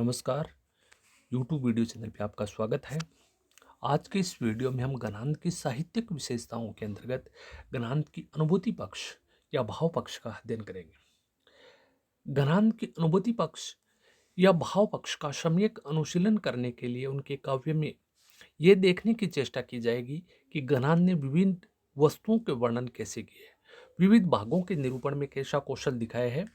नमस्कार। YouTube video channel पे आपका स्वागत है। आज के इस वीडियो में हम गणांक की साहित्यिक विशेषताओं के अंतर्गत गणांक की अनुभूति पक्ष या भाव पक्ष का अध्ययन करेंगे। गणांक की अनुभूति पक्ष या भाव पक्ष का सम्यक अनुशीलन करने के लिए उनके काव्य में ये देखने की चेष्टा की जाएगी कि गणांक ने विभिन्न वस्तुओं के वर्णन कैसे किए हैं, विविध भागों के निरूपण में कैसा कौशल दिखाया है,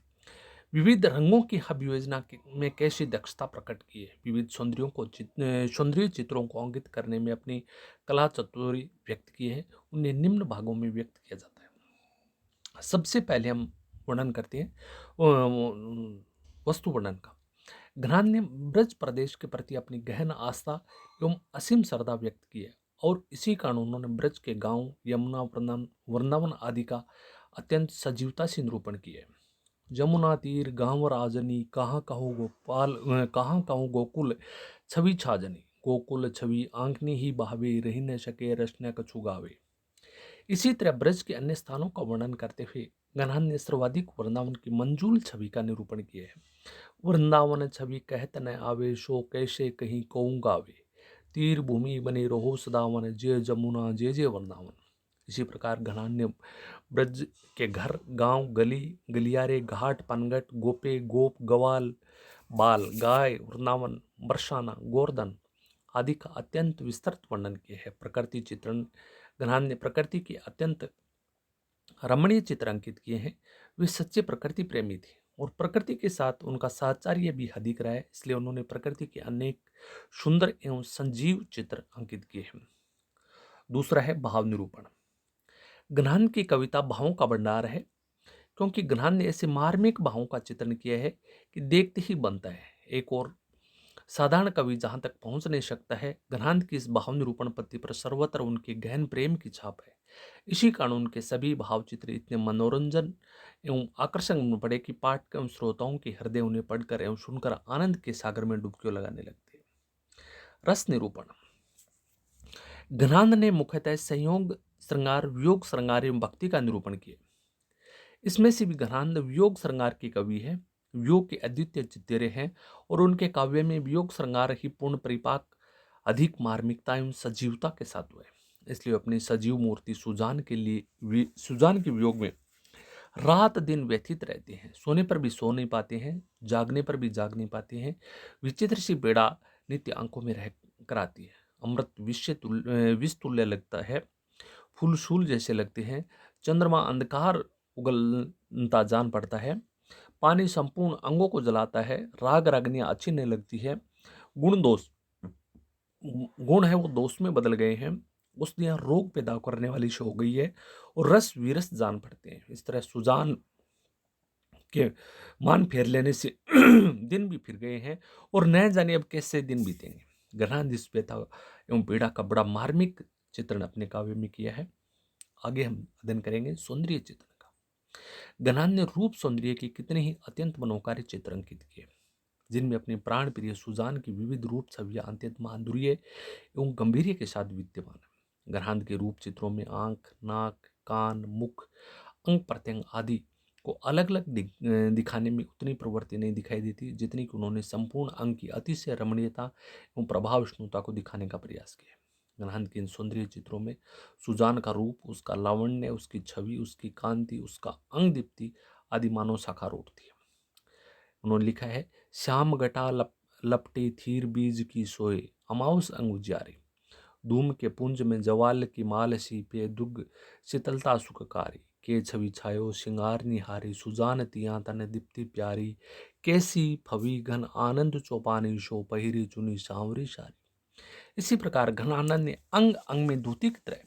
विविध रंगों की अभियोजना में कैसी दक्षता प्रकट की है, विविध सौंदर्य चित्रों को अंकित करने में अपनी कला चातुर्य व्यक्त की है, उन्हें निम्न भागों में व्यक्त किया जाता है। सबसे पहले हम वर्णन करते हैं वस्तु वर्णन का। घ्राण ने ब्रज प्रदेश के प्रति अपनी गहन आस्था एवं असीम श्रद्धा व्यक्त की है और इसी कारण उन्होंने ब्रज के गांव, यमुना, वृंदावन आदि का अत्यंत सजीवता से निरूपण किया है। जमुना तीर गांव राजनी, कहाँ कहूँ गोकुल छवि छाजनी, गोकुल छवि आंखनी ही बहावे, रही न सके रचना कछु गावे। इसी तरह ब्रज के अन्य स्थानों का वर्णन करते हुए गणान ने सर्वाधिक वृंदावन की मंजूल छवि का निरूपण किया है। वृंदावन छवि कहत न आवे, सो कैसे कहीं कऊँ गावे, तीर भूमि बने रहो सदावन, जय जमुना जय जय वृंदावन। इसी प्रकार घनान ने ब्रज के घर, गांव, गली गलियारे, घाट, पनघट, गोपे, गोप, गवाल, बाल, गाय, वृंदावन, बरसाना, गोवर्धन आदि का अत्यंत विस्तृत वर्णन किया है। प्रकृति चित्रण घनान ने प्रकृति के अत्यंत रमणीय चित्र अंकित किए हैं। वे सच्चे प्रकृति प्रेमी थे और प्रकृति के साथ उनका साहचर्य भी अधिक रहा है, इसलिए उन्होंने प्रकृति के अनेक सुंदर एवं संजीव चित्र अंकित किए हैं। दूसरा है भाव निरूपण। घनान की कविता भावों का भंडार है, क्योंकि घनान ने ऐसे मार्मिक भावों का चित्रण किया है कि देखते ही बनता है। एक और साधारण कवि जहां तक पहुंच नहीं सकता है, घनान की इस भाव निरूपण पद्धति पर सर्वत्र उनके गहन प्रेम की छाप है। इसी कारण उनके सभी भाव चित्र इतने मनोरंजन एवं आकर्षक बन पड़े कि पाठक एवं श्रोताओं के हृदय उन्हें पढ़कर एवं सुनकर आनंद के सागर में डुबकियों लगाने लगते हैं। रस निरूपण। घनान ने मुख्यतः संयोग श्रृंगार, वियोग श्रृंगार एवं भक्ति का निरूपण किया। इसमें से भी घनान वियोग श्रृंगार के कवि है, वियोग के अद्वितीय चित्तेरे हैं और उनके काव्य में वियोग श्रृंगार ही पूर्ण परिपाक अधिक मार्मिकता एवं सजीवता के साथ हुए। इसलिए अपनी सजीव मूर्ति सुजान के वियोग में रात दिन व्यथित रहते हैं, सोने पर भी सो नहीं पाते हैं, जागने पर भी जाग नहीं पाते हैं। विचित्र सी बेड़ा नित्य आंखों में रह कर आती है। अमृत विष तुल्य लगता है, फूल शूल जैसे लगते हैं, चंद्रमा अंधकार उगलता जान पड़ता है, पानी संपूर्ण अंगों को जलाता है, राग रागनियां अच्छी नहीं लगती है, गुण दोष गुण है वो दोष में बदल गए हैं, उसने यहाँ रोग पैदा करने वाली शो हो गई है और रस विरस जान पड़ते हैं। इस तरह सुजान के मान फेर लेने से दिन भी फिर गए हैं और न जाने अब कैसे दिन बीतेंगे। घनान जिस व्यथा एवं पीड़ा का बड़ा मार्मिक चित्रण अपने काव्य में किया है। आगे हम अध्ययन करेंगे सौंदर्य चित्रण का। घनान ने रूप सौंदर्य की कितने ही अत्यंत मनोकारी चित्र अंकित किए, जिनमें अपनी प्राण प्रिय सुजान की विविध रूप छवियां अत्यंत माधुर्य एवं गंभीर्य के साथ विद्यमान है। घनान के रूप चित्रों में आंख, नाक, कान, मुख, अंग प्रत्यंग आदि को अलग अलग दिखाने में उतनी प्रवृत्ति नहीं दिखाई देती जितनी कि उन्होंने संपूर्ण अंग की अतिशय रमणीयता एवं प्रभावष्णुता को दिखाने का प्रयास किया। घनान के इन सौंदर्य चित्रों में सुजान का रूप, उसका लावण्य, उसकी छवि, उसकी कांति, उसका अंग दीप्ति आदि मानव साकार उठती है। उन्होंने लिखा है, श्याम घटा लपटे थीर बीज की सोए, अमाउस अंग उजियारे, धूम के पुंज में जवाल की माल सी पे दुग शीतलता सुखकारी, के छवि छायो श्रृंगार निहारी, सुजान तिया तन दीप्ति प्यारी, कैसी फवी घन आनंद चौपानी, शो पहिरी चुनी सांवरी सारी। इसी प्रकार घन आनंद ने अंग अंग में दूती की तरह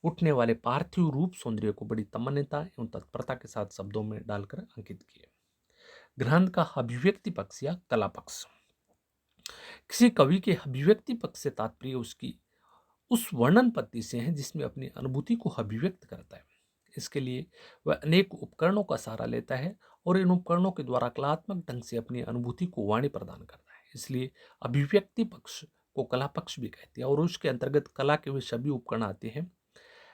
उठने वाले पार्थिव रूप सौंदर्य को बड़ी तमन्यता एवं तत्परता के साथ शब्दों में डालकर अंकित किए। ग्रंथ का अभिव्यक्ति पक्ष या कला पक्ष। किसी कवि के अभिव्यक्ति पक्ष से तात्पर्य उसकी उस वर्णन पद्धति से है जिसमें अपनी अनुभूति को अभिव्यक्त करता है। इसके लिए वह अनेक उपकरणों का सहारा लेता है और इन उपकरणों के द्वारा कलात्मक ढंग से अपनी अनुभूति को वाणी प्रदान करता है। इसलिए अभिव्यक्ति पक्ष को कला पक्ष भी कहते हैं और उसके अंतर्गत कला के वे सभी उपकरण आते हैं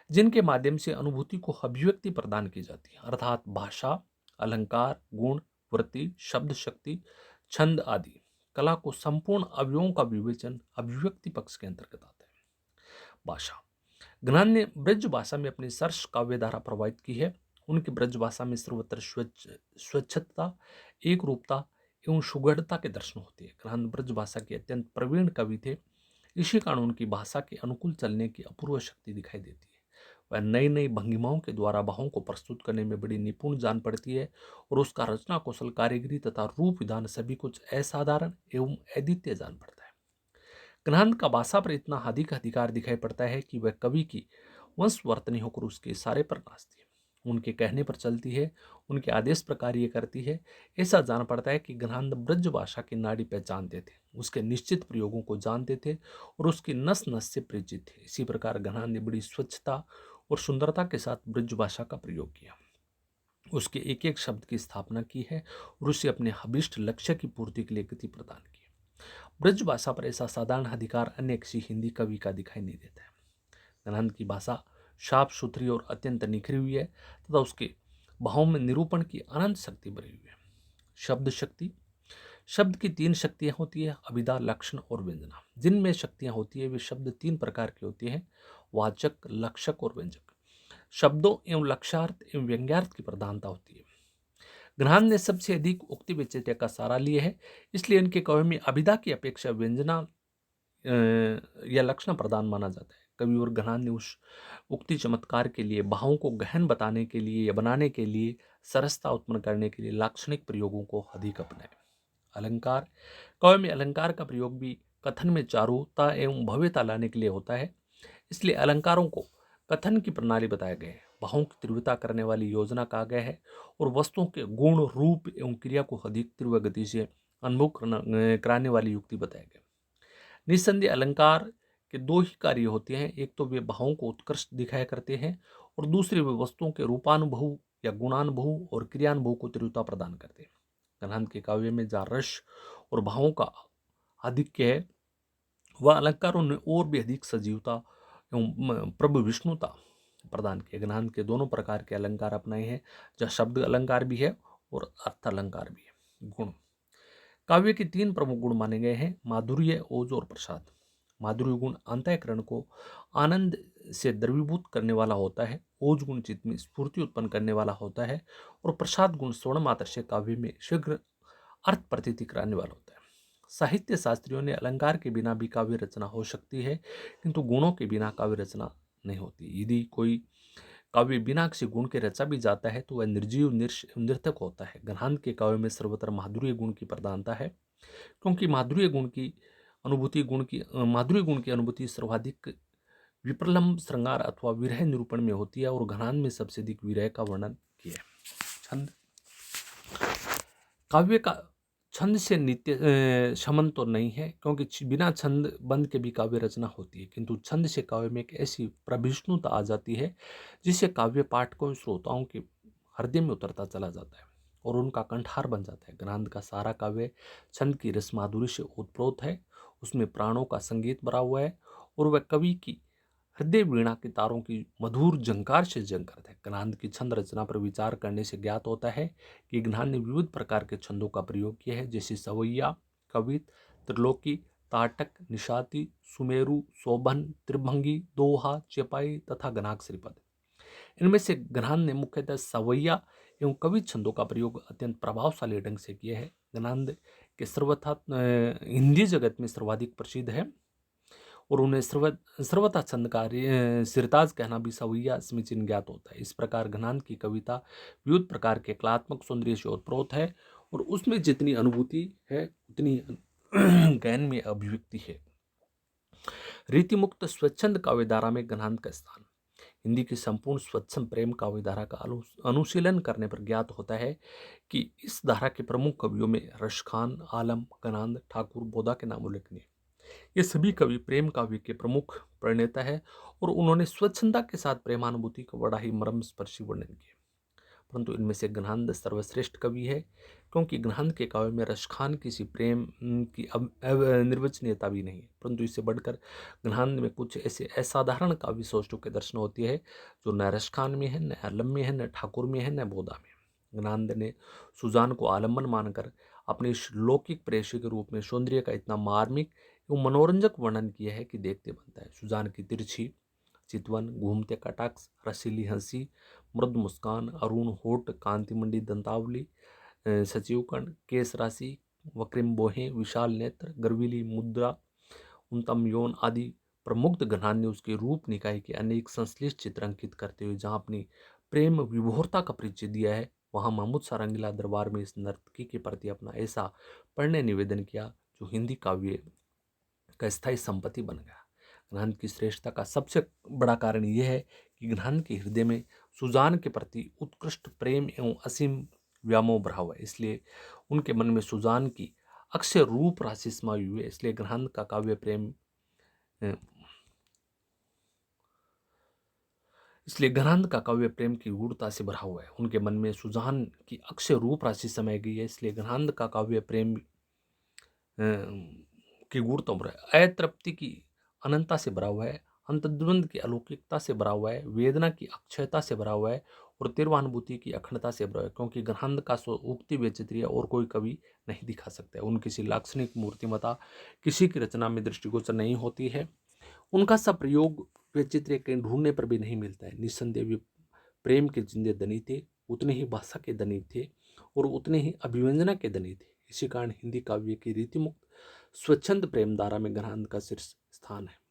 जिनके माध्यम से अनुभूति को अभिव्यक्ति प्रदान की जाती है, अर्थात भाषा, अलंकार, गुण, वृत्ति, शब्द शक्ति, छंद आदि। कला को संपूर्ण अवयवों का विवेचन अभिव्यक्ति पक्ष के अंतर्गत आता है। भाषा। गहन ने ब्रज भाषा में अपनी सरस काव्य धारा प्रवाहित की है। उनकी ब्रज भाषा में सर्वत्र स्वच्छता, एक रूपता एवं सुगढ़ता के दर्शन होते हैं। गहन ब्रज भाषा के अत्यंत प्रवीण कवि थे। इसी कारण उनकी भाषा के अनुकूल चलने की अपूर्व शक्ति दिखाई देती है। वह नई नई भंगिमाओं के द्वारा भावों को प्रस्तुत करने में बड़ी निपुण जान पड़ती है और उसका रचना कौशल, कारीगरी तथा रूप विधान सभी कुछ असाधारण एवं अद्वितीय जान पड़ता है। ग्रंथ का भाषा पर इतना अधिक अधिकार दिखाई पड़ता है कि वह कवि की वंशवर्तनी होकर उसके इशारे पर नाचती है, उनके कहने पर चलती है, उनके आदेश पर कार्य करती है। ऐसा जान पड़ता है कि ग्रंथ ब्रज भाषा की नाड़ी पहचानते थे, उसके निश्चित प्रयोगों को जानते थे और उसकी नस नस से परिचित थे। इसी प्रकार ग्रंथ ने बड़ी स्वच्छता और सुंदरता के साथ ब्रज भाषा का प्रयोग किया, उसके एक एक शब्द की स्थापना की है और उसे अपने अभिष्ट लक्ष्य की पूर्ति के लिए गति प्रदान की। ब्रज भाषा पर ऐसा साधारण अधिकार अन्य किसी हिंदी कवि का दिखाई नहीं देता है। गहन की भाषा साफ सुथरी और अत्यंत निखरी हुई है तथा उसके भाव में निरूपण की अनंत शक्ति भरी हुई है। शब्द शक्ति। शब्द की तीन शक्तियां होती है, अभिधा, लक्षण और व्यंजना। जिनमें शक्तियां होती है वे शब्द तीन प्रकार के होते हैं, वाचक, लक्षक और व्यंजक। शब्दों एवं लक्षार्थ एवं व्यंग्यार्थ की प्रधानता होती है। ग्रहण ने सबसे अधिक उक्ति विचित्र का सहारा लिया है, इसलिए इनके कवि में अभिधा की अपेक्षा व्यंजना या लक्षण प्रदान माना जाता है। कवि और ग्रहण ने उस उक्ति चमत्कार के लिए, भावों को गहन बताने के लिए या बनाने के लिए, सरसता उत्पन्न करने के लिए लाक्षणिक प्रयोगों को अधिक अपनाए। अलंकार। कवि में अलंकार का प्रयोग भी कथन में चारुता एवं भव्यता लाने के लिए होता है, इसलिए अलंकारों को कथन की प्रणाली बताया गया है, भावों की तीव्रता करने वाली योजना कहा गया है और वस्तुओं के गुण, रूप एवं क्रिया को अधिक तीव्र गति से अनुभव कराने वाली युक्ति बताया गया। निस्संदेह अलंकार के दो ही कार्य होते हैं, एक तो वे भावों को उत्कृष्ट दिखाया करते हैं और दूसरे वे वस्तुओं के रूपानुभव या गुणानुभव और क्रियानुभव को तीव्रता प्रदान करते हैं। गहन के काव्य में जहाँ रस और भावों का आधिक्य है, वह अलंकारों ने और भी अधिक सजीवता एवं प्रभु विष्णुता प्रदान किए। गहन के दोनों प्रकार के अलंकार अपनाए हैं, जहाँ शब्द अलंकार भी है और अर्थ अलंकार भी है। गुण। काव्य के तीन प्रमुख गुण माने गए हैं, माधुर्य, ओज और प्रसाद। माधुर्य गुण अंतःकरण को आनंद से द्रवीभूत करने वाला होता है, ओज गुण चित्त में स्फूर्ति उत्पन्न करने वाला होता है और प्रसाद गुण स्वर्ण मात्र से काव्य में शीघ्र अर्थ प्रतीति कराने वाला होता है। साहित्य शास्त्रियों ने अलंकार के बिना भी काव्य रचना हो सकती है, किंतु गुणों के बिना काव्य रचना नहीं होती। यदि कोई काव्य बिना किसी गुण के रचा भी जाता है तो वह निर्जीव निर्थक होता है। गहन के काव्य में सर्वत्र माधुर्य गुण की प्रधानता है, क्योंकि माधुर्य गुण की अनुभूति सर्वाधिक विप्रलंब श्रृंगार अथवा विरह निरूपण में होती है और गहन में सबसे अधिक विरह का वर्णन किया है। छंद। काव्य का छंद से नित्य संबंध तो नहीं है, क्योंकि बिना छंद बंद के भी काव्य रचना होती है, किंतु छंद से काव्य में एक ऐसी प्रभिष्णुता आ जाती है जिससे काव्य पाठकों, श्रोताओं के हृदय में उतरता चला जाता है और उनका कंठार बन जाता है। ग्रंथ का सारा काव्य छंद की रस माधुरी से ओतप्रोत है, उसमें प्राणों का संगीत भरा हुआ है और वह कवि की हृदय वीणा के तारों की मधुर झंकार से झंकृत है। ग्रंथ की छंद रचना पर विचार करने से ज्ञात होता है कि ग्रंथ ने विविध प्रकार के छंदों का प्रयोग किया है, जैसे सवैया, कवित, त्रिलोकी, ताटक, निशाती, सुमेरु, शोभन, त्रिभंगी, दोहा, चेपाई तथा गणाक्षरी पद। इनमें से ग्रंथ ने मुख्यतः सवैया एवं कवित छंदों का प्रयोग अत्यंत प्रभावशाली ढंग से किया है। ग्रंथ के सर्वथा हिंदी जगत में सर्वाधिक प्रसिद्ध है और उन्हें सर्वथा छंदकारी सिरताज कहना भी सवैया समीचीन ज्ञात होता है। इस प्रकार घनांत की कविता विविध प्रकार के कलात्मक सौंदर्य से ओतप्रोत है और उसमें जितनी अनुभूति है उतनी गहन में अभिव्यक्ति है। रीतिमुक्त स्वच्छंद काव्यधारा में घनांत का स्थान। हिंदी की संपूर्ण स्वच्छंद प्रेम काव्यधारा का अनुशीलन करने पर ज्ञात होता है कि इस धारा के प्रमुख कवियों में रसखान, आलम, गनांद, ठाकुर, बोधा के नाम उल्लेखनीय। ये सभी कवि प्रेम काव्य के प्रमुख प्रणेता है और उन्होंने स्वच्छंदता के साथ प्रेमानुभूति का बड़ा ही मर्मस्पर्शी वर्णन किया। परंतु इनमें से गहन सर्वश्रेष्ठ कवि है, क्योंकि गहन के काव्य में रसखान किसी प्रेम की निर्वचनीयता भी नहीं है, परंतु इससे बढ़कर गहन में कुछ ऐसे असाधारण काव्य सौष्ठव के दर्शन होती है जो न रसखान में है, न आलम में है, न ठाकुर में है, न बोधा में। गहन ने सुजान को आलम्बन मानकर अपनी लौकिक प्रेयसी के रूप में सौंदर्य का इतना मार्मिक एवं मनोरंजक वर्णन किया है कि देखते बनता है। सुजान की तिरछी चितवन, घूमते कटाक्ष, रसीली हंसी, मृद मुस्कान, अरुण होठ, कांतिमंडी दंतावली, सचिव कण, केस राशि, वक्रिम बोहें, विशाल नेत्र, गर्वीली मुद्रा, उनतम यौन आदि प्रमुग्ध घनान ने उसके रूप निकाय के अनेक संश्लिष्ट चित्र अंकित करते हुए जहां अपनी प्रेम विभोरता का परिचय दिया है, वहां महमूद सारंगीला दरबार में इस नर्तकी के प्रति अपना ऐसा प्रणय निवेदन किया जो हिंदी काव्य का स्थायी संपत्ति बन गया। ग्रंथ की श्रेष्ठता का सबसे बड़ा कारण यह है कि ग्रंथ के हृदय में सुजान के प्रति उत्कृष्ट प्रेम एवं असीम व्यामोह भरा हुआ है। इसलिए उनके मन में सुजान की अक्षय रूप राशि समाई हुई है। इसलिए ग्रंथ का काव्य प्रेम अ, इसलिए ग्रंथ का काव्य प्रेम की गूढ़ता से भरा हुआ है। उनके मन में सुजान की अक्षय रूप राशि समाई गई है। इसलिए ग्रंथ का काव्य प्रेम की गूढ़ता भरा है। अतृप्ति की अनंतता से भरा हुआ है, अंतर्द्वंद की अलौकिकता से भरा हुआ है, वेदना की अक्षयता से भरा हुआ है और तीव्रानुभूति की अखंडता से भरा हुआ है। क्योंकि ग्रंथ का उक्ति वैचित्र्य और कोई कवि नहीं दिखा सकता है। उनकी किसी लाक्षणिक मूर्तिमता किसी की रचना में दृष्टिगोचर नहीं होती है। उनका सब प्रयोग वैचित्र्य के ढूंढने पर भी नहीं मिलता है। निस्संदेह वे प्रेम के जिंदे धनी थे, उतने ही भाषा के धनी थे और उतने ही अभिव्यंजना के धनी थे। इसी कारण हिंदी काव्य की रीतिमुक्त स्वच्छंद प्रेम धारा में ग्रंथ का शीर्ष स्थान है।